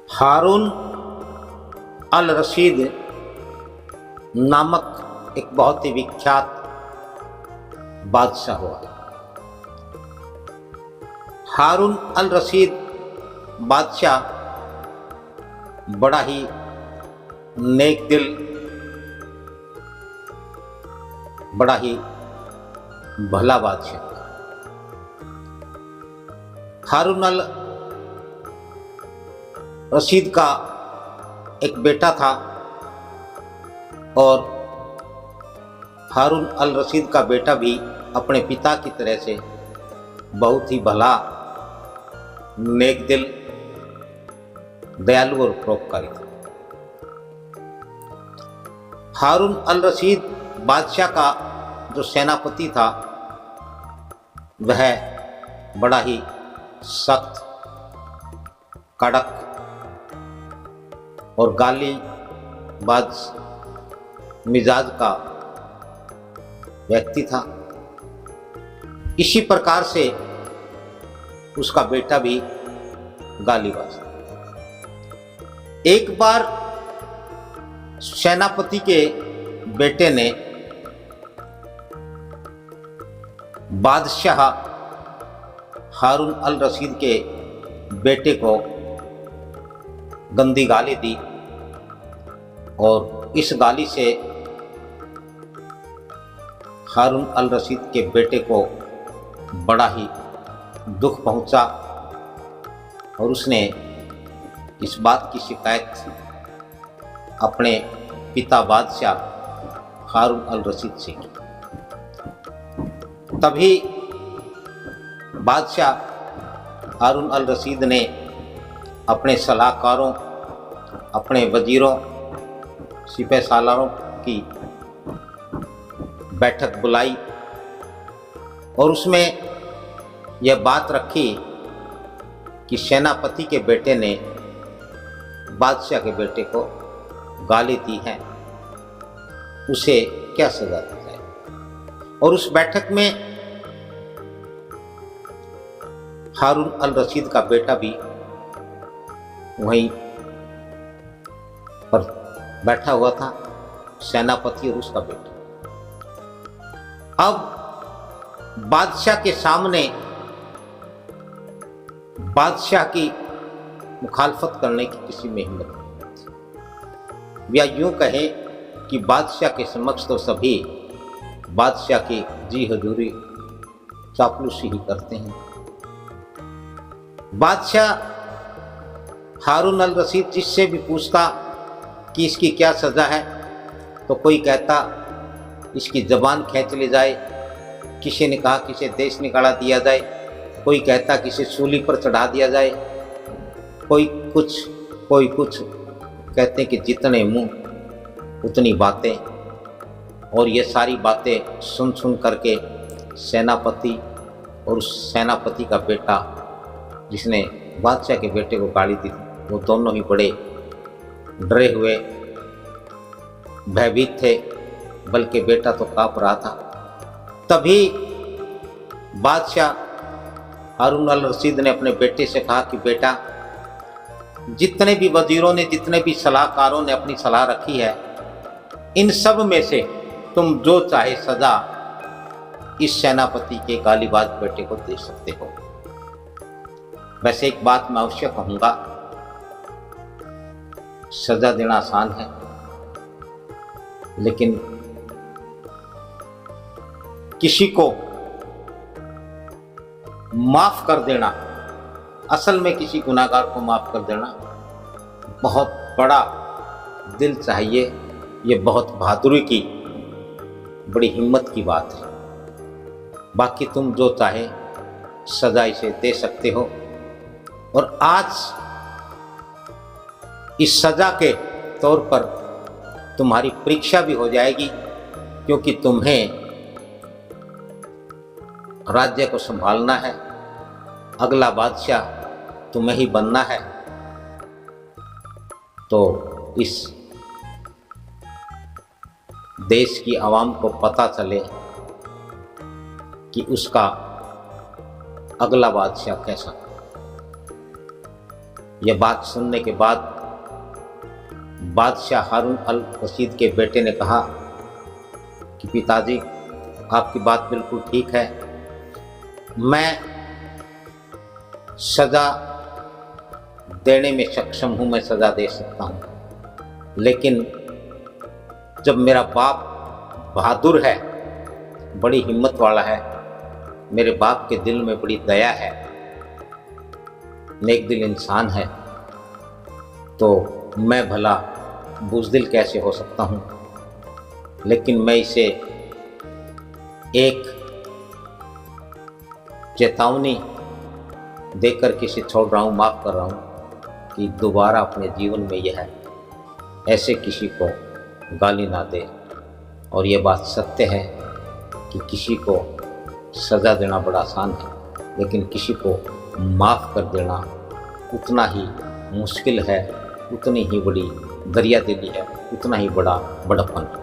हारून अल रशीद नामक एक बहुत ही विख्यात बादशाह हुआ। हारून अल रशीद बादशाह बड़ा ही नेक दिल, बड़ा ही भला बादशाह। हारून अल रशीद का एक बेटा था और हारून अल रशीद का बेटा भी अपने पिता की तरह से बहुत ही भला, नेक दिल, दयालु और परोपकारी था। हारून अल रशीद बादशाह का जो सेनापति था वह बड़ा ही सख्त, कड़क और गाली बाज मिजाज का व्यक्ति था। इसी प्रकार से उसका बेटा भी गालीबाज था। एक बार सेनापति के बेटे ने बादशाह हारून अल रशीद के बेटे को गंदी गाली दी और इस गाली से हारून अल रशीद के बेटे को बड़ा ही दुख पहुंचा और उसने इस बात की शिकायत अपने पिता बादशाह हारून अल रशीद से की। तभी बादशाह हारून अल रशीद ने अपने सलाहकारों, अपने वजीरों, सिपह सालारों की बैठक बुलाई और उसमें यह बात रखी कि सेनापति के बेटे ने बादशाह के बेटे को गाली दी है, उसे क्या सजा दी जाए। और उस बैठक में हारून अल रशीद का बेटा भी वहीं पर बैठा हुआ था, सेनापति और उसका बेटा। अब बादशाह के सामने बादशाह की मुखालफत करने की किसी में हिम्मत नहीं थी, या यूं कहें कि बादशाह के समक्ष तो सभी बादशाह की जी हजूरी, चापलूसी ही करते हैं। बादशाह हारून अल रशीद जिससे भी पूछता कि इसकी क्या सज़ा है तो कोई कहता इसकी ज़बान खींच ली जाए, किसी ने कहा किसे देश निकाला दिया जाए, कोई कहता किसे सूली पर चढ़ा दिया जाए, कोई कुछ कहते कि जितने मुंह उतनी बातें। और ये सारी बातें सुन करके सेनापति और उस सेनापति का बेटा जिसने बादशाह के बेटे को गाली दी वो दोनों ही बड़े डरे हुए, भयभीत थे, बल्कि बेटा तो काँप रहा था। तभी बादशाह हारून अल रशीद ने अपने बेटे से कहा कि बेटा, जितने भी वजीरों ने, जितने भी सलाहकारों ने अपनी सलाह रखी है, इन सब में से तुम जो चाहे सजा इस सेनापति के गालीबाज बेटे को दे सकते हो। वैसे एक बात मैं अवश्य कहूंगा, सजा देना आसान है, लेकिन किसी को माफ कर देना, असल में किसी गुनाहगार को माफ कर देना बहुत बड़ा दिल चाहिए। ये बहुत बहादुरी की, बड़ी हिम्मत की बात है। बाकी तुम जो चाहे सजा इसे दे सकते हो। और आज इस सजा के तौर पर तुम्हारी परीक्षा भी हो जाएगी, क्योंकि तुम्हें राज्य को संभालना है, अगला बादशाह तुम्हें ही बनना है। तो इस देश की आवाम को पता चले कि उसका अगला बादशाह कैसा। यह बात सुनने के बाद बादशाह हारून अल रशीद के बेटे ने कहा कि पिताजी, आपकी बात बिल्कुल ठीक है, मैं सज़ा देने में सक्षम हूँ, मैं सज़ा दे सकता हूँ, लेकिन जब मेरा बाप बहादुर है, बड़ी हिम्मत वाला है, मेरे बाप के दिल में बड़ी दया है, नेक दिल इंसान है, तो मैं भला बुज़दिल कैसे हो सकता हूँ। लेकिन मैं इसे एक चेतावनी देकर किसे छोड़ रहा हूँ, माफ़ कर रहा हूँ कि दोबारा अपने जीवन में यह ऐसे किसी को गाली ना दे। और ये बात सत्य है कि किसी को सज़ा देना बड़ा आसान है, लेकिन किसी को माफ़ कर देना उतना ही मुश्किल है, उतनी ही बड़ी दरिया दिली है, उतना ही बड़ा बड़प्पन है।